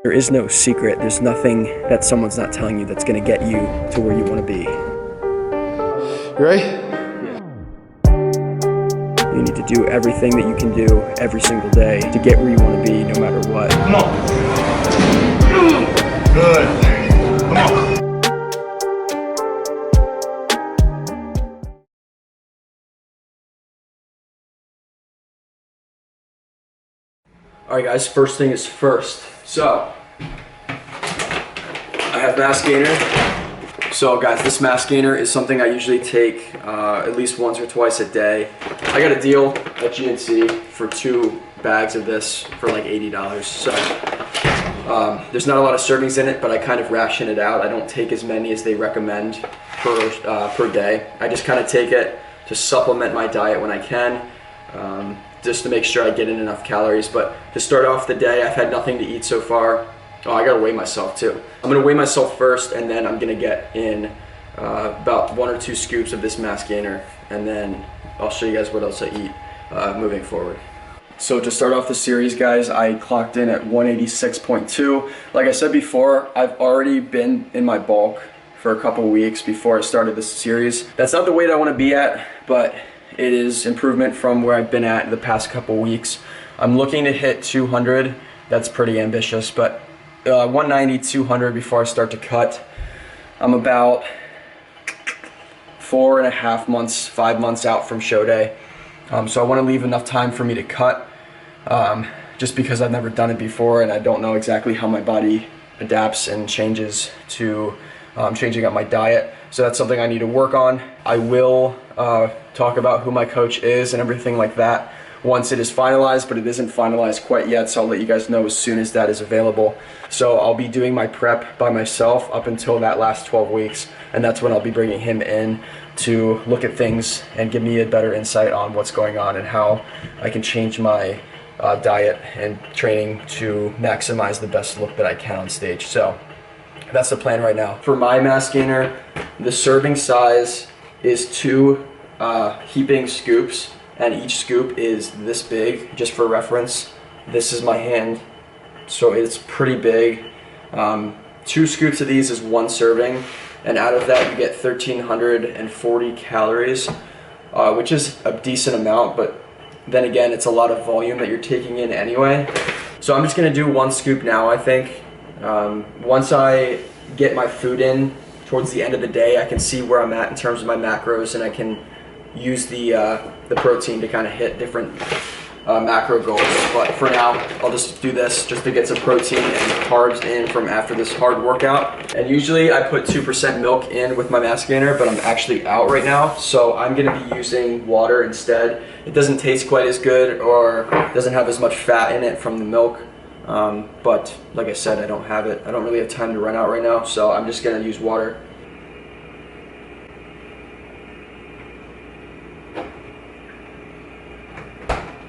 There is no secret. There's nothing that someone's not telling you that's going to get you to where you want to be. You ready? You need to do everything that you can do every single day to get where you want to be, no matter what. Come on. Good. Come on. Alright guys, first thing is first. So, I have mass gainer. So guys, this mass gainer is something I usually take at least once or twice a day. I got a deal at GNC for 2 bags of this for like $80. So there's not a lot of servings in it, but I kind of ration it out. I don't take as many as they recommend per day. I just kind of take it to supplement my diet when I can. Just to make sure I get in enough calories. But to start off the day, I've had nothing to eat so far. Oh, I gotta weigh myself too. I'm gonna weigh myself first, and then I'm gonna get in about 1 or 2 scoops of this mass gainer, and then I'll show you guys what else I eat moving forward. So to start off the series, guys, I clocked in at 186.2. Like I said before, I've already been in my bulk for a couple weeks before I started this series. That's not the weight I wanna be at, but it is improvement from where I've been at the past couple weeks. I'm looking to hit 200. That's pretty ambitious, but 190, 200 before I start to cut. I'm about 4.5 months, 5 months out from show day. So I want to leave enough time for me to cut, just because I've never done it before and I don't know exactly how my body adapts and changes to changing up my diet. So that's something I need to work on. I will talk about who my coach is and everything like that once it is finalized, but it isn't finalized quite yet, so I'll let you guys know as soon as that is available. So I'll be doing my prep by myself up until that last 12 weeks, and that's when I'll be bringing him in to look at things and give me a better insight on what's going on and how I can change my diet and training to maximize the best look that I can on stage. So that's the plan right now. For my mass gainer, the serving size is 2 heaping scoops, and each scoop is this big. Just for reference, this is my hand, so it's pretty big. 2 scoops of these is 1 serving, and out of that you get 1,340 calories, which is a decent amount, but then again, it's a lot of volume that you're taking in anyway. So I'm just gonna do 1 scoop now, I think. Once I get my food in towards the end of the day, I can see where I'm at in terms of my macros, and I can use the protein to kind of hit different macro goals. But for now, I'll just do this just to get some protein and carbs in from after this hard workout. And usually I put 2% milk in with my mass gainer, but I'm actually out right now, so I'm gonna be using water instead. It doesn't taste quite as good, or doesn't have as much fat in it from the milk. But like I said, I don't really have time to run out right now, so I'm just gonna use water.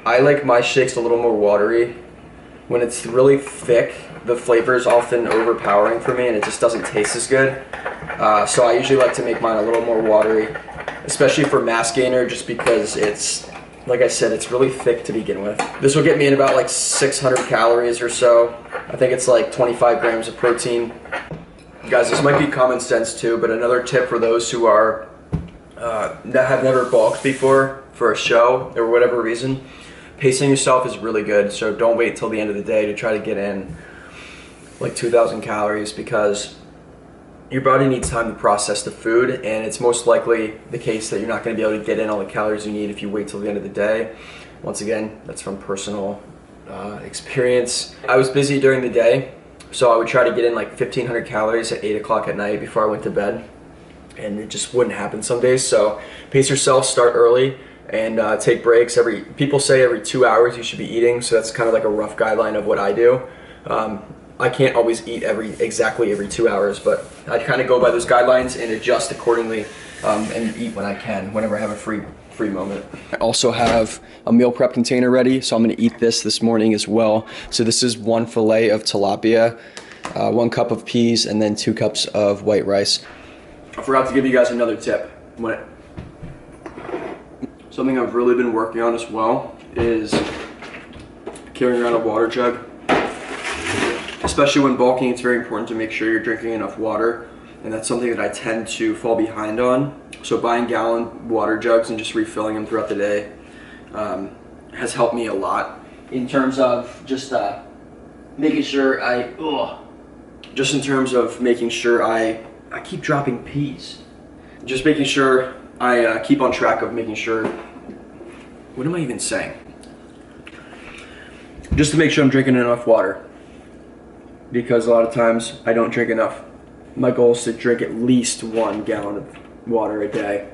I like my shakes a little more watery. When it's really thick, the flavor is often overpowering for me and it just doesn't taste as good. So I usually like to make mine a little more watery, especially for mass gainer, just because it's, like I said, it's really thick to begin with. This will get me in about like 600 calories or so. I think it's like 25 grams of protein. Guys, this might be common sense too, but another tip for those who are that have never bulked before for a show or whatever reason, pacing yourself is really good. So don't wait till the end of the day to try to get in like 2,000 calories, because your body needs time to process the food, and it's most likely the case that you're not going to be able to get in all the calories you need if you wait till the end of the day. Once again, that's from personal experience. I was busy during the day, so I would try to get in like 1,500 calories at 8 o'clock at night before I went to bed, and it just wouldn't happen some days. So pace yourself, start early, and take breaks. People say every 2 hours you should be eating, so that's kind of like a rough guideline of what I do. I can't always eat exactly every 2 hours, but I kind of go by those guidelines and adjust accordingly, and eat when I can, whenever I have a free moment. I also have a meal prep container ready, so I'm going to eat this morning as well. So this is 1 fillet of tilapia, 1 cup of peas, and then 2 cups of white rice. I forgot to give you guys another tip. Something I've really been working on as well is carrying around a water jug. especially when bulking, it's very important to make sure you're drinking enough water, and that's something that I tend to fall behind on. So buying gallon water jugs and just refilling them throughout the day has helped me a lot in terms of just making sure I keep dropping P's. Just making sure I keep on track of making sure, what am I even saying? Just to make sure I'm drinking enough water, because a lot of times I don't drink enough. My goal is to drink at least 1 gallon of water a day.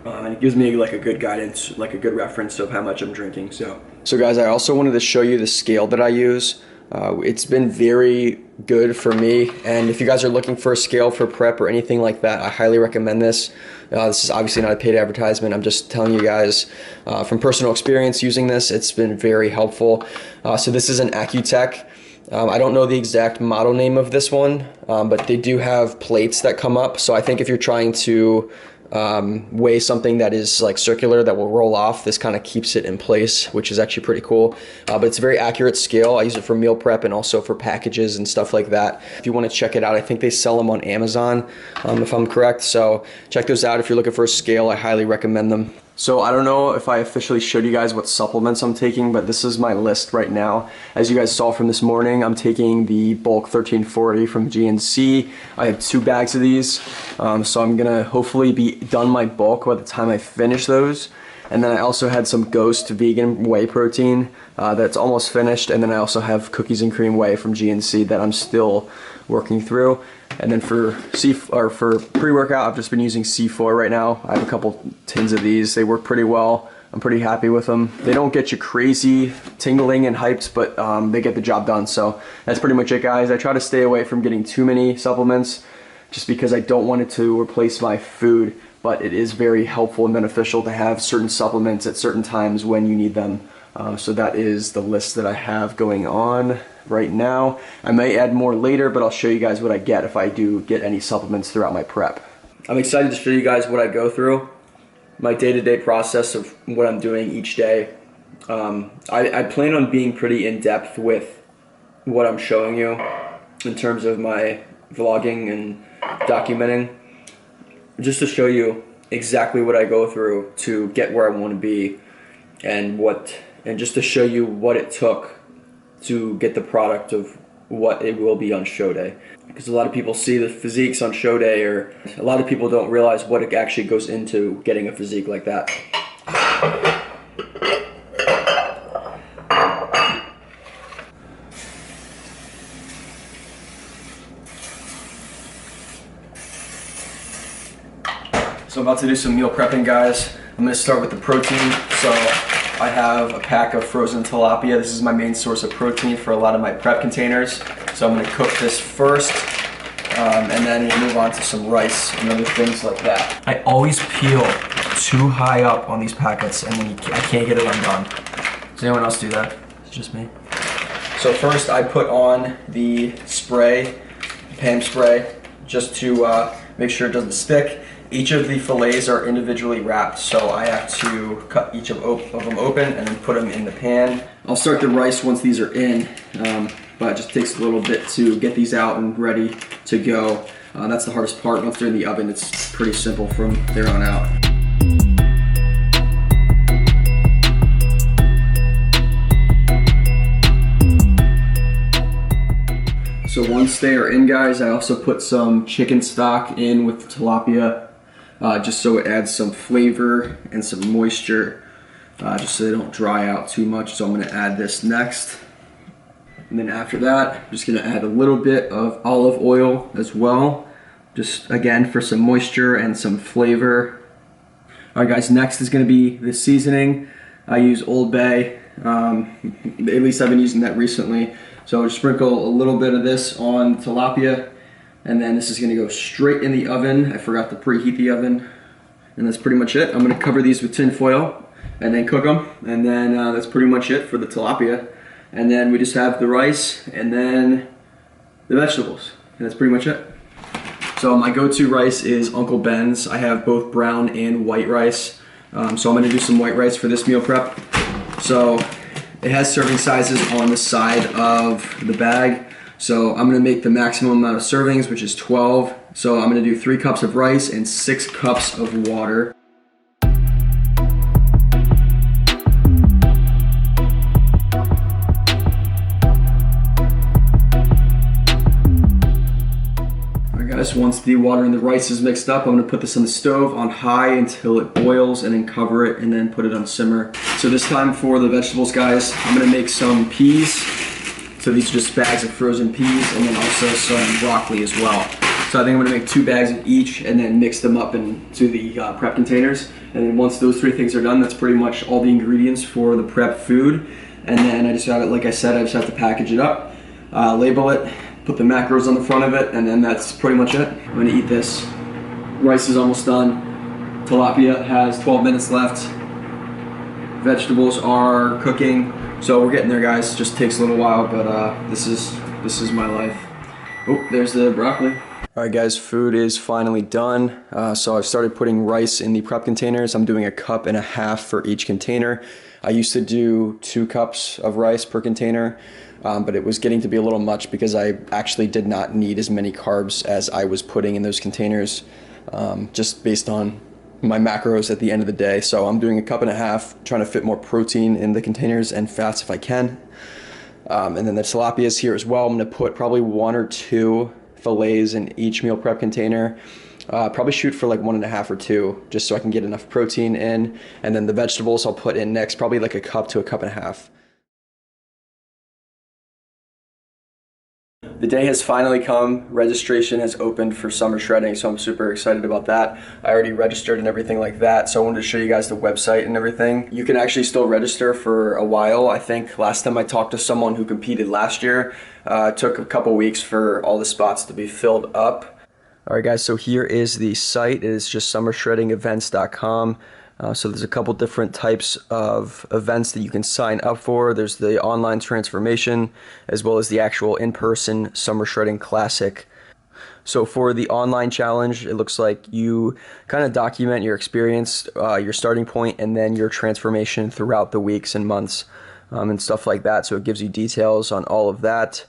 And it gives me like a good guidance, like a good reference of how much I'm drinking. So guys, I also wanted to show you the scale that I use. It's been very good for me, and if you guys are looking for a scale for prep or anything like that, I highly recommend this. This is obviously not a paid advertisement. I'm just telling you guys from personal experience using this. It's been very helpful. So this is an Accutech. I don't know the exact model name of this one, but they do have plates that come up. So I think if you're trying to weigh something that is like circular that will roll off, this kind of keeps it in place, which is actually pretty cool. But it's a very accurate scale. I use it for meal prep and also for packages and stuff like that. If you want to check it out, I think they sell them on Amazon, if I'm correct. So check those out if you're looking for a scale. I highly recommend them. So I don't know if I officially showed you guys what supplements I'm taking, but this is my list right now. As you guys saw from this morning, I'm taking the Bulk 1340 from GNC. I have 2 bags of these, so I'm gonna hopefully be done my bulk by the time I finish those. And then I also had some Ghost vegan whey protein that's almost finished, and then I also have cookies and cream whey from GNC that I'm still working through. And then for pre-workout, I've just been using C4 right now. I have a couple tins of these. They work pretty well. I'm pretty happy with them. They don't get you crazy tingling and hyped, but they get the job done. So that's pretty much it, guys. I try to stay away from getting too many supplements just because I don't want it to replace my food, but it is very helpful and beneficial to have certain supplements at certain times when you need them. So that is the list that I have going on right now. I may add more later, but I'll show you guys what I get if I do get any supplements throughout my prep. I'm excited to show you guys what I go through, my day-to-day process of what I'm doing each day. I plan on being pretty in-depth with what I'm showing you in terms of my vlogging and documenting, just to show you exactly what I go through to get where I want to be, and just to show you what it took to get the product of what it will be on show day. Because a lot of people see the physiques on show day, or a lot of people don't realize what it actually goes into getting a physique like that. So I'm about to do some meal prepping, guys. I'm gonna start with the protein. So I have a pack of frozen tilapia. This is my main source of protein for a lot of my prep containers. So I'm gonna cook this first, and then we'll move on to some rice and other things like that. I always peel too high up on these packets, and then I can't get it undone. Does anyone else do that? It's just me. So first I put on the spray, pan spray, just to make sure it doesn't stick. Each of the fillets are individually wrapped, so I have to cut each of them open and then put them in the pan. I'll start the rice once these are in, but it just takes a little bit to get these out and ready to go. That's the hardest part. Once they're in the oven, it's pretty simple from there on out. So once they are in, guys, I also put some chicken stock in with the tilapia, just so it adds some flavor and some moisture, just so they don't dry out too much. So I'm gonna add this next. And then after that, I'm just gonna add a little bit of olive oil as well, just again for some moisture and some flavor. All right, guys, next is gonna be the seasoning. I use Old Bay, at least I've been using that recently. So I'll just sprinkle a little bit of this on tilapia, and then this is gonna go straight in the oven. I forgot to preheat the oven, and that's pretty much it. I'm gonna cover these with tin foil and then cook them, and then that's pretty much it for the tilapia. And then we just have the rice and then the vegetables, and that's pretty much it. So my go-to rice is Uncle Ben's. I have both brown and white rice, so I'm gonna do some white rice for this meal prep. So it has serving sizes on the side of the bag. So I'm gonna make the maximum amount of servings, which is 12. So I'm gonna do 3 cups of rice and 6 cups of water. Once the water and the rice is mixed up, I'm going to put this on the stove on high until it boils, and then cover it and then put it on simmer. So this time for the vegetables, guys, I'm going to make some peas. So these are just bags of frozen peas, and then also some broccoli as well. So I think I'm going to make 2 bags of each and then mix them up into the prep containers. And then once those 3 things are done, that's pretty much all the ingredients for the prep food. And then I just have it, like I said, I just have to package it up, label it, put the macros on the front of it, and then that's pretty much it. I'm gonna eat this. Rice is almost done. Tilapia has 12 minutes left. Vegetables are cooking. So we're getting there, guys. Just takes a little while, but this is my life. Oh, there's the broccoli. All right, guys, food is finally done. So I've started putting rice in the prep containers. I'm doing 1.5 cups for each container. I used to do 2 cups of rice per container, but it was getting to be a little much because I actually did not need as many carbs as I was putting in those containers, just based on my macros at the end of the day. So I'm doing 1.5 cups, trying to fit more protein in the containers and fats if I can. And then the tilapia is here as well. I'm gonna put probably 1 or 2 fillets in each meal prep container. Probably shoot for like 1.5 or 2, just so I can get enough protein in. And then the vegetables I'll put in next, probably like 1 cup to 1.5 cups. The day has finally come. Registration has opened for summer shredding, so I'm super excited about that. I already registered and everything like that, so I wanted to show you guys the website and everything. You can actually still register for a while. I think last time I talked to someone who competed last year, it took a couple weeks for all the spots to be filled up. All right, guys, so here is the site. It is just summershreddingevents.com. So there's a couple different types of events that you can sign up for. There's the online transformation, as well as the actual in-person Summer Shredding Classic. So for the online challenge, it looks like you kind of document your experience, your starting point, and then your transformation throughout the weeks and months, and stuff like that. So it gives you details on all of that.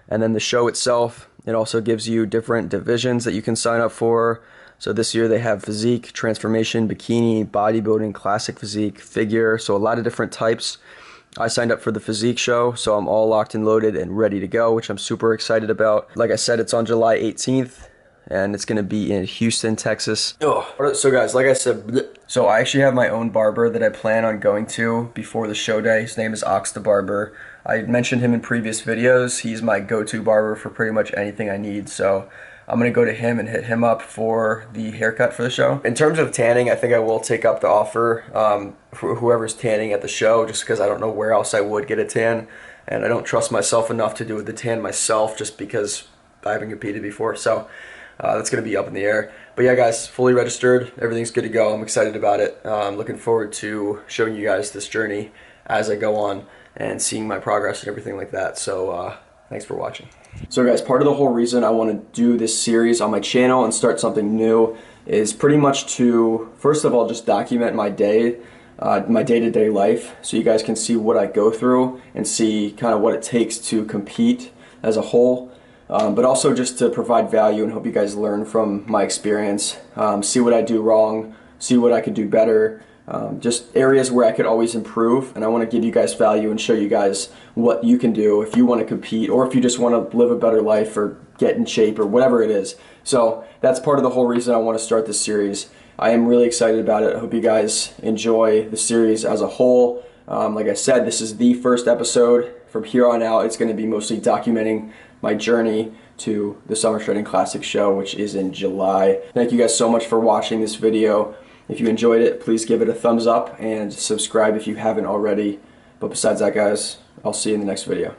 And then the show itself, it also gives you different divisions that you can sign up for. So this year they have physique, transformation, bikini, bodybuilding, classic physique, figure, so a lot of different types. I signed up for the physique show, so I'm all locked and loaded and ready to go, which I'm super excited about. Like I said, it's on July 18th, and it's going to be in Houston, Texas. So guys, like I said, so I actually have my own barber that I plan on going to before the show day. His name is Ox the Barber. I mentioned him in previous videos. He's my go-to barber for pretty much anything I need, so I'm going to go to him and hit him up for the haircut for the show. In terms of tanning, I think I will take up the offer for whoever's tanning at the show, just because I don't know where else I would get a tan, and I don't trust myself enough to do the tan myself just because I haven't competed before. So that's going to be up in the air. But yeah, guys, fully registered. Everything's good to go. I'm excited about it. I'm looking forward to showing you guys this journey as I go on and seeing my progress and everything like that. So thanks for watching. So guys, part of the whole reason I want to do this series on my channel and start something new is pretty much to, first of all, just document my day, my day-to-day life, so you guys can see what I go through and see kind of what it takes to compete as a whole, but also just to provide value and hope you guys learn from my experience, see what I do wrong, see what I could do better, just areas where I could always improve. And I want to give you guys value and show you guys what you can do if you want to compete, or if you just want to live a better life or get in shape or whatever it is. So that's part of the whole reason I want to start this series. I am really excited about it. I hope you guys enjoy the series as a whole. Like I said, this is the first episode. From here on out, it's going to be mostly documenting my journey to the Summer Shredding Classic show, which is in July. Thank you guys so much for watching this video. If you enjoyed it, please give it a thumbs up and subscribe if you haven't already. But besides that, guys, I'll see you in the next video.